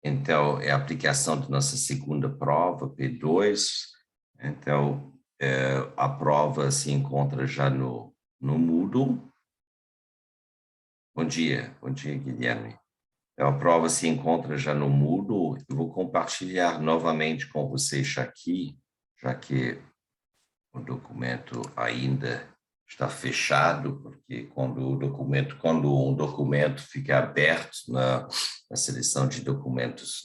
Então, é a aplicação da nossa segunda prova, P2. Então, a prova se encontra já no Moodle. Bom dia, Guilherme. Então, a prova se encontra já no Moodle. Eu vou compartilhar novamente com vocês aqui, já que o documento ainda está fechado, porque quando um documento fica aberto na seleção de documentos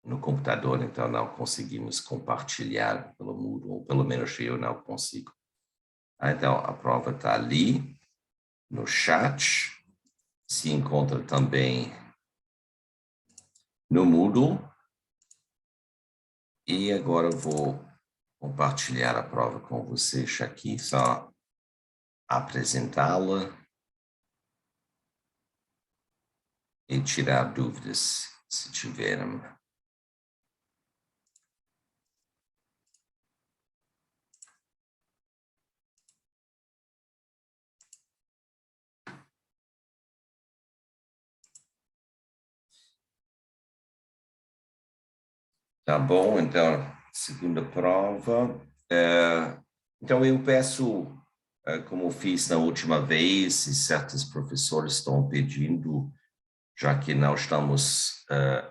no computador, então não conseguimos compartilhar pelo Moodle, ou pelo menos eu não consigo. Então, a prova está ali, no chat, se encontra também no Moodle, e agora eu vou compartilhar a prova com vocês aqui, só apresentá-la e tirar dúvidas, se tiverem. Tá bom, então, segunda prova. Então, eu peço, como fiz na última vez, e certos professores estão pedindo, já que não estamos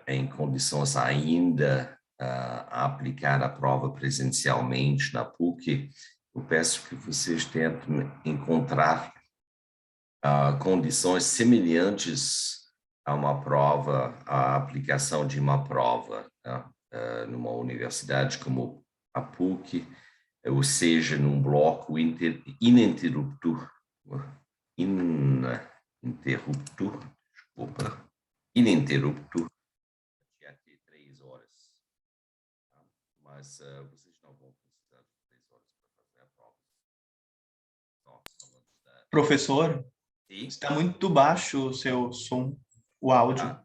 em condições ainda a aplicar a prova presencialmente na PUC, eu peço que vocês tentem encontrar condições semelhantes a uma prova, a aplicação de uma prova, né? Numa universidade como a PUC, ou seja, num bloco ininterrupto, de até 3 horas. Mas vocês não vão precisar de 3 horas para fazer a prova. Professor, está muito baixo o seu som, o áudio.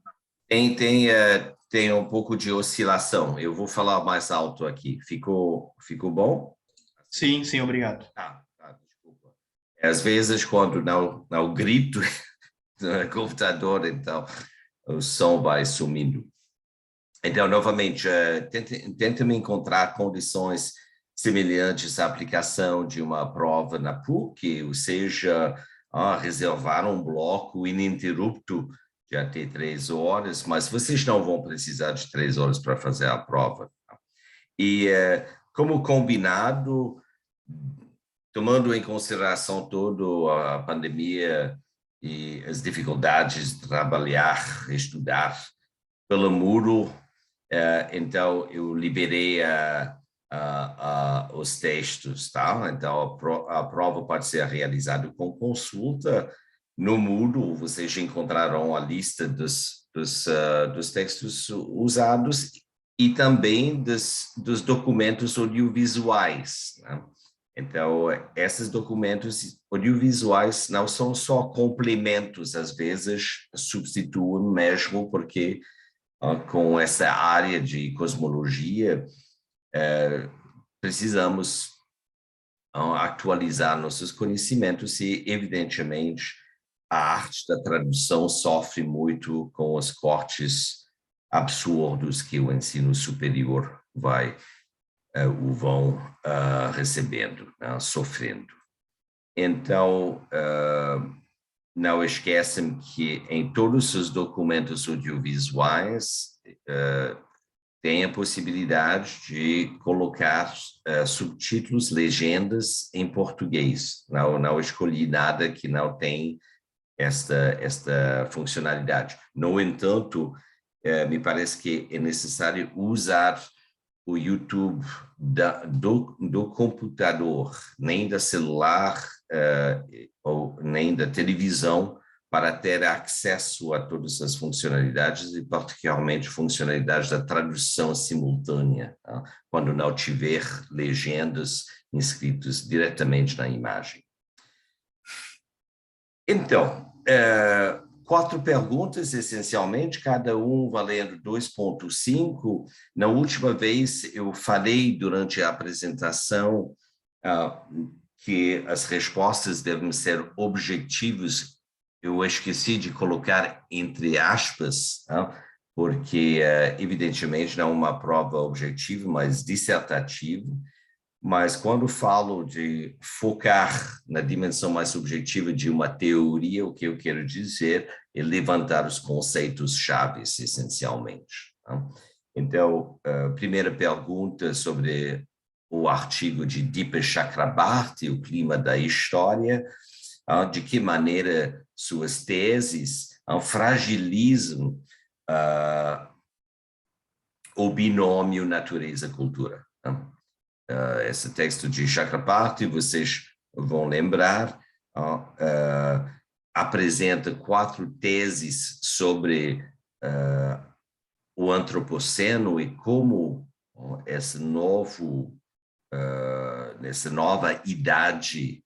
Tem um pouco de oscilação. Eu vou falar mais alto aqui. Ficou bom? Sim, obrigado. Desculpa. Às vezes, quando não grito no computador, então o som vai sumindo. Então, novamente, tenta-me encontrar condições semelhantes à aplicação de uma prova na PUC, ou seja, reservar um bloco ininterrupto de até 3 horas, mas vocês não vão precisar de 3 horas para fazer a prova. E, como combinado, tomando em consideração toda a pandemia e as dificuldades de trabalhar, estudar pelo Moodle, então eu liberei os textos, tá? Então a prova pode ser realizada com consulta. No Moodle vocês encontrarão a lista dos textos usados e também dos documentos audiovisuais, né? Então, esses documentos audiovisuais não são só complementos, às vezes substituem mesmo, porque com essa área de cosmologia, precisamos atualizar nossos conhecimentos e, evidentemente, a arte da tradução sofre muito com os cortes absurdos que o ensino superior vão recebendo, sofrendo. Então, não esqueçam que em todos os documentos audiovisuais tem a possibilidade de colocar subtítulos, legendas em português. Não escolhi nada que não tem esta funcionalidade. No entanto, me parece que é necessário usar o YouTube do computador, nem da celular, ou nem da televisão, para ter acesso a todas as funcionalidades e particularmente funcionalidades da tradução simultânea, tá? Quando não tiver legendas inscritas diretamente na imagem. Então, 4 perguntas, essencialmente, cada um valendo 2,5. Na última vez, eu falei durante a apresentação que as respostas devem ser objetivas. Eu esqueci de colocar entre aspas, porque, evidentemente, não é uma prova objetiva, mas dissertativa. Mas quando falo de focar na dimensão mais subjetiva de uma teoria, o que eu quero dizer é levantar os conceitos chaves, essencialmente. Então, a primeira pergunta sobre o artigo de Deepa Chakrabarty, O Clima da História, de que maneira suas teses fragilizam o binômio natureza-cultura. Esse texto de Chakrabarty, vocês vão lembrar, apresenta 4 teses sobre o antropoceno e como essa nova idade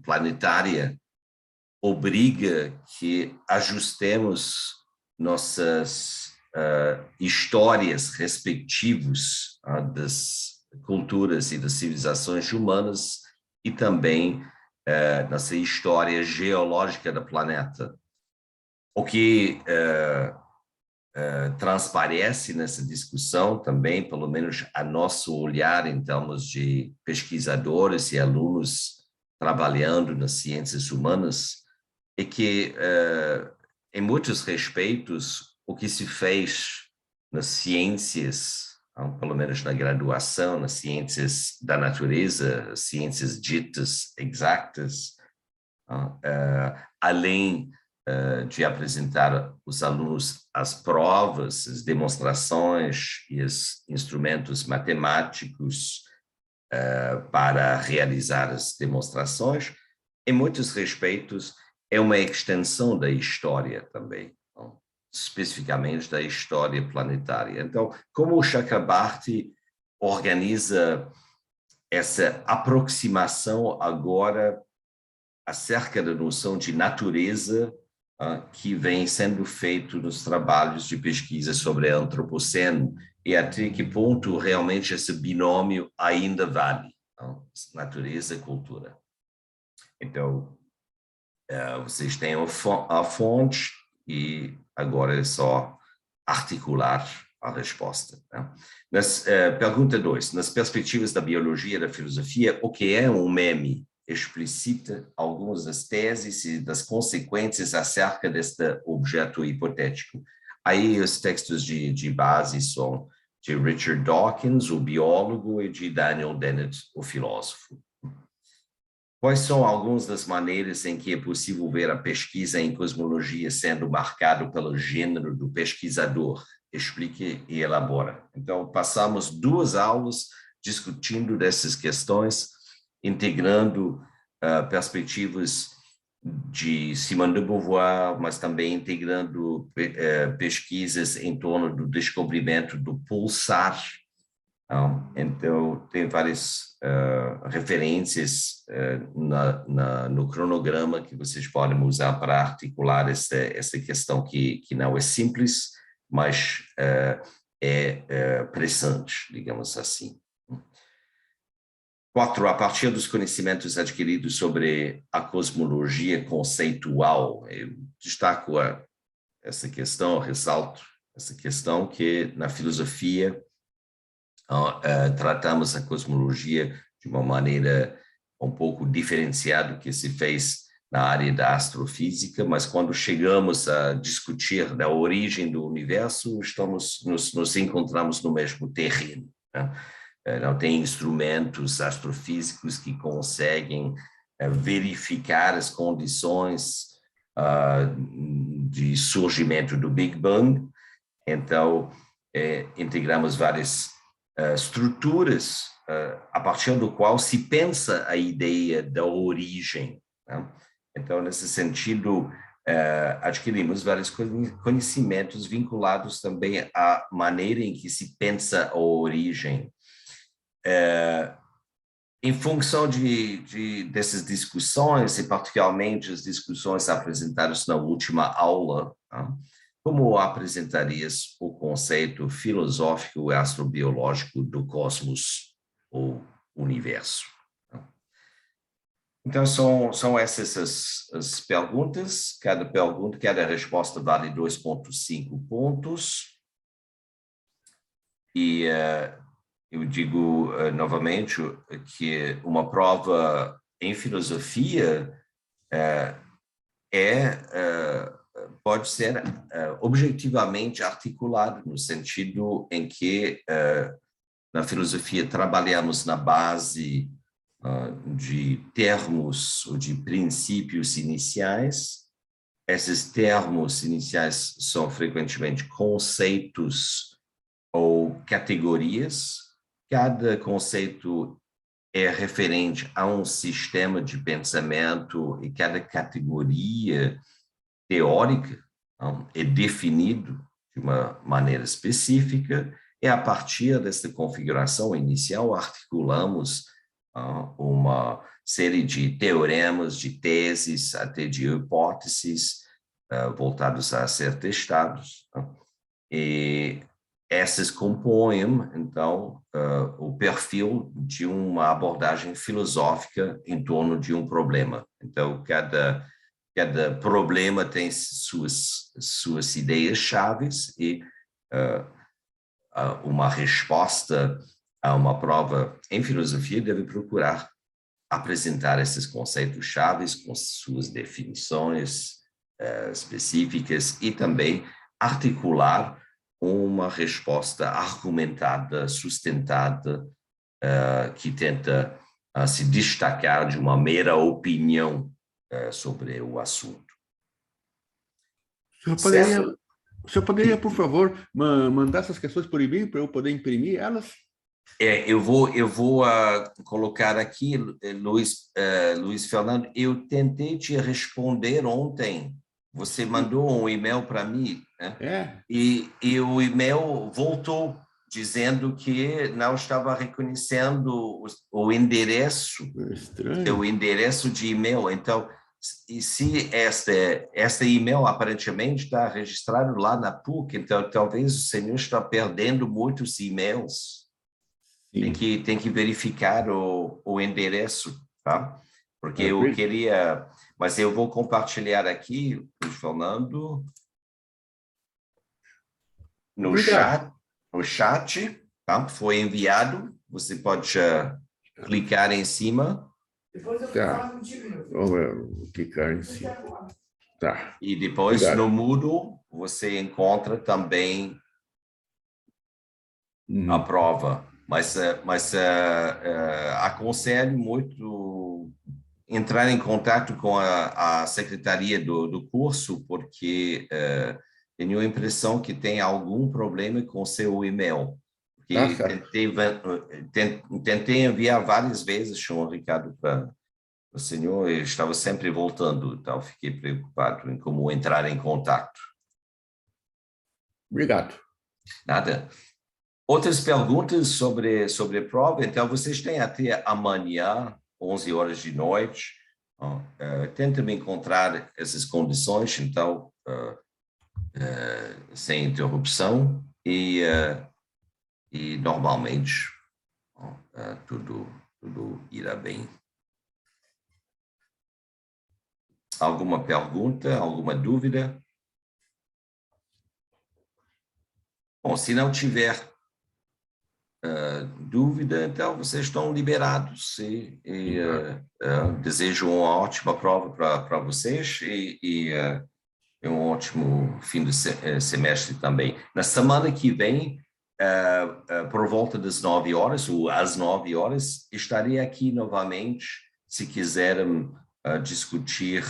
planetária obriga que ajustemos nossas histórias respectivas das culturas e das civilizações humanas e também nossa história geológica do planeta. O que transparece nessa discussão também, pelo menos a nosso olhar em termos de pesquisadores e alunos trabalhando nas ciências humanas, é que, em muitos respeitos, o que se fez nas ciências, pelo menos na graduação, nas ciências da natureza, ciências ditas exatas, além de apresentar os alunos as provas, as demonstrações e os instrumentos matemáticos para realizar as demonstrações, em muitos respeitos, é uma extensão da história também, especificamente da história planetária. Então, como o Chakrabarty organiza essa aproximação agora acerca da noção de natureza que vem sendo feito nos trabalhos de pesquisa sobre antropoceno e até que ponto realmente esse binômio ainda vale, natureza e cultura. Então, vocês têm a fonte e agora é só articular a resposta. Pergunta 2. Nas perspectivas da biologia e da filosofia, o que é um meme? Explicita algumas das teses e das consequências acerca deste objeto hipotético. Aí os textos de base são de Richard Dawkins, o biólogo, e de Daniel Dennett, o filósofo. Quais são algumas das maneiras em que é possível ver a pesquisa em cosmologia sendo marcado pelo gênero do pesquisador? Explique e elabora. Então, passamos 2 aulas discutindo dessas questões, integrando perspectivas de Simone de Beauvoir, mas também integrando pesquisas em torno do descobrimento do pulsar. Então, tem várias referências no cronograma que vocês podem usar para articular essa questão que não é simples, mas é pressante, digamos assim. 4. A partir dos conhecimentos adquiridos sobre a cosmologia conceitual, eu destaco essa questão, ressalto essa questão que na filosofia tratamos a cosmologia de uma maneira um pouco diferenciada do que se fez na área da astrofísica, mas quando chegamos a discutir da origem do universo, nos encontramos no mesmo terreno, né? Não tem instrumentos astrofísicos que conseguem verificar as condições de surgimento do Big Bang. Então, integramos várias estruturas a partir do qual se pensa a ideia da origem, né? Então, nesse sentido, adquirimos vários conhecimentos vinculados também à maneira em que se pensa a origem. Em função dessas discussões, e particularmente as discussões apresentadas na última aula, né? Como apresentarias o conceito filosófico e astrobiológico do cosmos ou universo? Então, são essas as perguntas. Cada resposta vale 2,5 pontos. E eu digo novamente que uma prova em filosofia pode ser objetivamente articulado, no sentido em que na filosofia trabalhamos na base de termos ou de princípios iniciais. Esses termos iniciais são frequentemente conceitos ou categorias. Cada conceito é referente a um sistema de pensamento e cada categoria teórica é definido de uma maneira específica, e a partir dessa configuração inicial articulamos uma série de teoremas, de teses, até de hipóteses voltados a ser testados. E essas compõem, então, o perfil de uma abordagem filosófica em torno de um problema. Então, cada problema tem suas ideias-chaves e uma resposta a uma prova em filosofia deve procurar apresentar esses conceitos chaves com suas definições específicas e também articular uma resposta argumentada, sustentada, que tenta se destacar de uma mera opinião sobre o assunto. O senhor poderia, por favor, mandar essas questões por e-mail para eu poder imprimir elas? Eu vou colocar aqui, Luiz Fernando, eu tentei te responder ontem. Você mandou um e-mail para mim, né? E o e-mail voltou dizendo que não estava reconhecendo o endereço, o endereço de e-mail. Então, e se esta e-mail aparentemente está registrado lá na PUC, então talvez o senhor está perdendo muitos e-mails. Tem que verificar o endereço, tá? Porque eu queria... Mas eu vou compartilhar aqui, Fernando, no chat, tá? Foi enviado. Você pode clicar em cima. Depois eu falo contigo. Vou clicar em cima. Tá. E depois, no Moodle, você encontra também a prova. Mas aconselho muito entrar em contato com a secretaria do curso, porque tenho a impressão que tem algum problema com seu e-mail. Tentei enviar várias vezes, João Ricardo, para o senhor, e estava sempre voltando, então fiquei preocupado em como entrar em contato. Obrigado. Nada. Outras perguntas sobre a prova? Então, vocês têm até amanhã, 11 horas de noite. Tentem encontrar essas condições, então, sem interrupção. E normalmente, tudo irá bem. Alguma pergunta? Alguma dúvida? Bom, se não tiver dúvida, então vocês estão liberados e desejo uma ótima prova para vocês e um ótimo fim de semestre também. Na semana que vem, por volta das 9 horas, ou às 9 horas, estarei aqui novamente, se quiserem discutir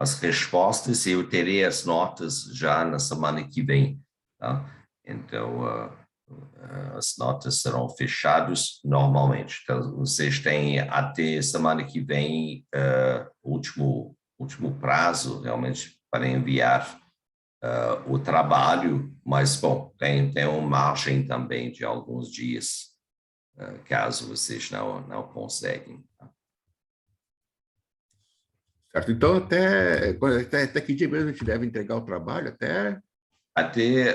as respostas, e eu terei as notas já na semana que vem, tá? Então, as notas serão fechadas normalmente. Então, vocês têm até semana que vem último prazo, realmente, para enviar o trabalho, mas, bom, tem uma margem também de alguns dias, caso vocês não conseguem. Certo. Então, até que dia mesmo a gente deve entregar o trabalho?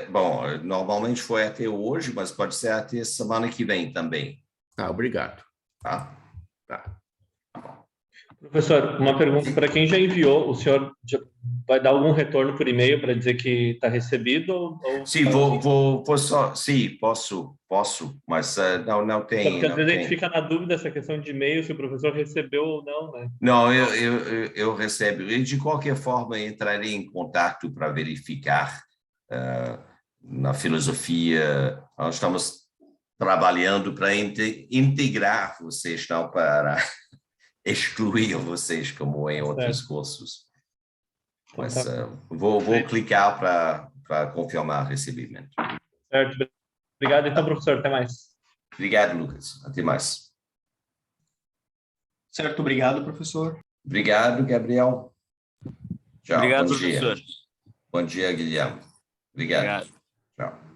Bom, normalmente foi até hoje, mas pode ser até semana que vem também. Tá, obrigado. Tá? Tá. Professor, uma pergunta para quem já enviou, o senhor vai dar algum retorno por e-mail para dizer que está recebido? Sim, vou só, sim, posso, mas não tem. Porque às vezes a gente tem. fica na dúvida essa questão de e-mail, se o professor recebeu ou não, né? Não, eu recebo. E de qualquer forma, entrarei em contato para verificar na filosofia. Nós estamos trabalhando para integrar vocês, não para excluir vocês, como em outros cursos. Mas vou clicar para confirmar o recebimento. Certo. Obrigado, então, professor. Até mais. Obrigado, Lucas. Até mais. Certo, obrigado, professor. Obrigado, Gabriel. Tchau. Obrigado, Bom dia. professor. Bom dia, Guilherme. Obrigado. Obrigado. Tchau.